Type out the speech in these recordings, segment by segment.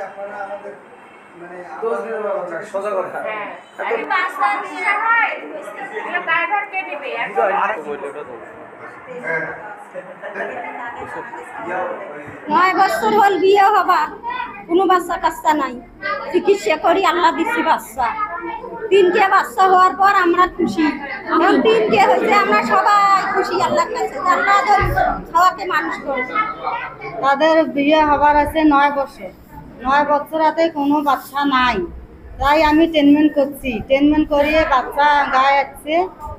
আপনারা আমাদের মানে দোষ দিতে পারবো না, সোজা কথা। হ্যাঁ আরে পাঁচটা দিশা হয় এটা ড্রাইভার কে দিবে হ্যাঁ 9 বছর হল বিয়ে হবা, কোনো বাচ্চা কাচ্চা নাই। চিকিৎসা করি আল্লাহ দিচ্ছি বাচ্চা। 3টে বাচ্চা হওয়ার পর আমরা খুশি। এখন 3টে হয়েছে, আমরা সবাই খুশি আল্লাহর কাছে যে আল্লাহ সবাইকে মানুষ করবে। তাদের বিয়ে হবার আছে 9 বছর। 9 বছর হাতে কোনো বাচ্চা নাই, তাই আমি ট্রিটমেন্ট করছি। ট্রিটমেন্ট করিয়ে বাচ্চা গায়ে আসছে।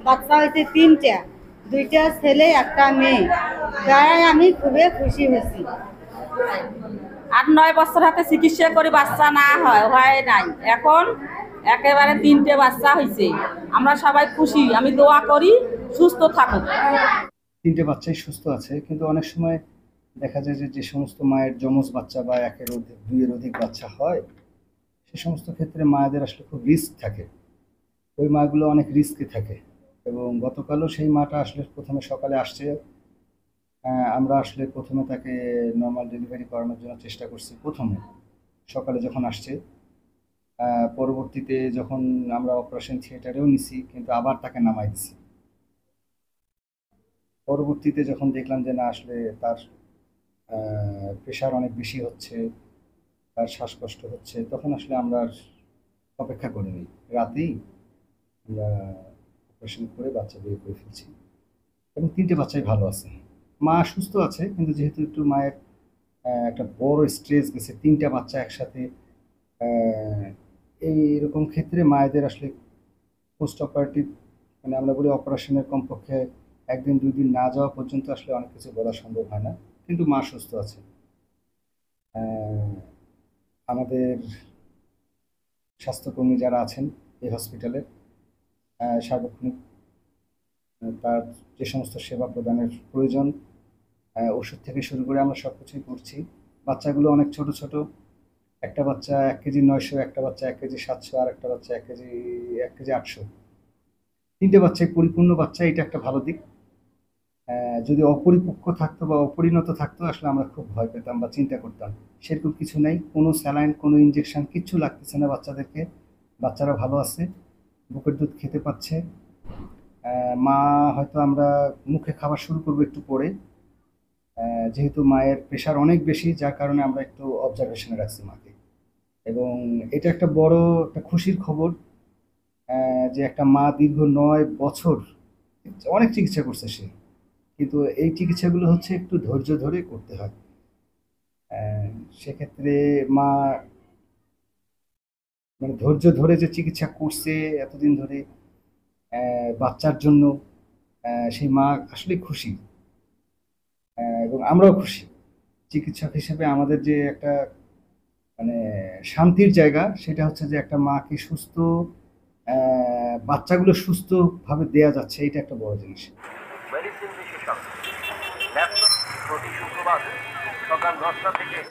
বাচ্চা হয়েছে 3টা, 2টা ছেলে 1টা মেয়ে। গায়ে আমি খুবই খুশি হয়েছি। 8-9 বছর হাতে চিকিৎসা করে বাচ্চা না হয় নাই, এখন একেবারে 3টে বাচ্চা হয়েছে। আমরা সবাই খুশি, আমি দোয়া করি সুস্থ থাকুক। 3টে বাচ্চাই সুস্থ আছে, কিন্তু অনেক সময় দেখা যায় যে সমস্ত মায়ের যমজ বাচ্চা বা 1-এর অধিক 2-এর অধিক বাচ্চা হয়, সে সমস্ত ক্ষেত্রে মায়েদের আসলে খুব রিস্ক থাকে। ওই মাগুলো অনেক রিস্কে থাকে। এবং গতকালও সেই মাটা আসলে প্রথমে সকালে আসছে। আমরা আসলে প্রথমে তাকে নর্মাল ডেলিভারি করানোর জন্য চেষ্টা করছি প্রথমে সকালে যখন আসছে। পরবর্তীতে যখন আমরা অপারেশন থিয়েটারেও নিছি, কিন্তু আবার তাকে নামাই দিছি। পরবর্তীতে যখন দেখলাম যে না, আসলে তার প্রেশার অনেক বেশি হচ্ছে, তার শ্বাসকষ্ট হচ্ছে, তখন আসলে আমরা আর অপেক্ষা করিনি, রাতেই আমরা অপারেশন করে বাচ্চা বের করে ফেলছি। এবং 3টে বাচ্চাই ভালো আছে, মা সুস্থ আছে। কিন্তু যেহেতু একটু মায়ের একটা বড় স্ট্রেস গেছে, 3টা বাচ্চা একসাথে, এইরকম ক্ষেত্রে মায়েদের আসলে পোস্ট অপারেটিভ, মানে আমরা বলি অপারেশনের কমপক্ষে 1 দিন 2 দিন না যাওয়া পর্যন্ত আসলে অনেক কিছু বলা সম্ভব হয় না। কিন্তু মা সুস্থ আছে। আমাদের স্বাস্থ্যকর্মী যারা আছেন এই হসপিটালে, সার্বক্ষণিক তার যে সমস্ত সেবা প্রদানের প্রয়োজন, ওষুধ থেকে শুরু করে আমরা সব কিছুই করছি। বাচ্চাগুলো অনেক ছোট ছোট, একটা বাচ্চা 1 কেজি 900, একটা বাচ্চা 1 কেজি 700, আর একটা বাচ্চা 1 কেজি 800। 3টে বাচ্চাই পরিপূর্ণ বাচ্চা, এটা একটা ভালো দিক। যদি অপরিপক্ক থাকতো বা অপরিণত থাকতো, আসলে আমরা খুব ভয় পেতাম বা চিন্তা করতাম। সেরকম কিছু নেই, কোনো স্যালাইন, কোনো ইঞ্জেকশন কিচ্ছু লাগতেছে না বাচ্চাদেরকে। বাচ্চারা ভালো আছে, বুকের দুধ খেতে পাচ্ছে। মা হয়তো আমরা মুখে খাবার শুরু করবো একটু পরে, যেহেতু মায়ের প্রেশার অনেক বেশি, যার কারণে আমরা একটু অবজারভেশনে রাখছি মাকে। এবং এটা একটা বড় একটা খুশির খবর যে একটা মা দীর্ঘ 9 বছর অনেক চিকিৎসা করছে সে, কিন্তু এই চিকিৎসাগুলো হচ্ছে একটু ধৈর্য ধরে করতে হয়। সেক্ষেত্রে মা মানে ধৈর্য ধরে যে চিকিৎসা করছে এতদিন ধরে বাচ্চার জন্য, সেই মা আসলে খুশি। এবং আমরাও খুশি চিকিৎসক হিসেবে। আমাদের যে একটা মানে শান্তির জায়গা, সেটা হচ্ছে যে একটা মাকে সুস্থ, বাচ্চাগুলো সুস্থভাবে দেয়া যাচ্ছে, এটা একটা বড় জিনিস। মেডিসিন বিশেষজ্ঞ প্রতি শুক্রবার সকাল 10টা থেকে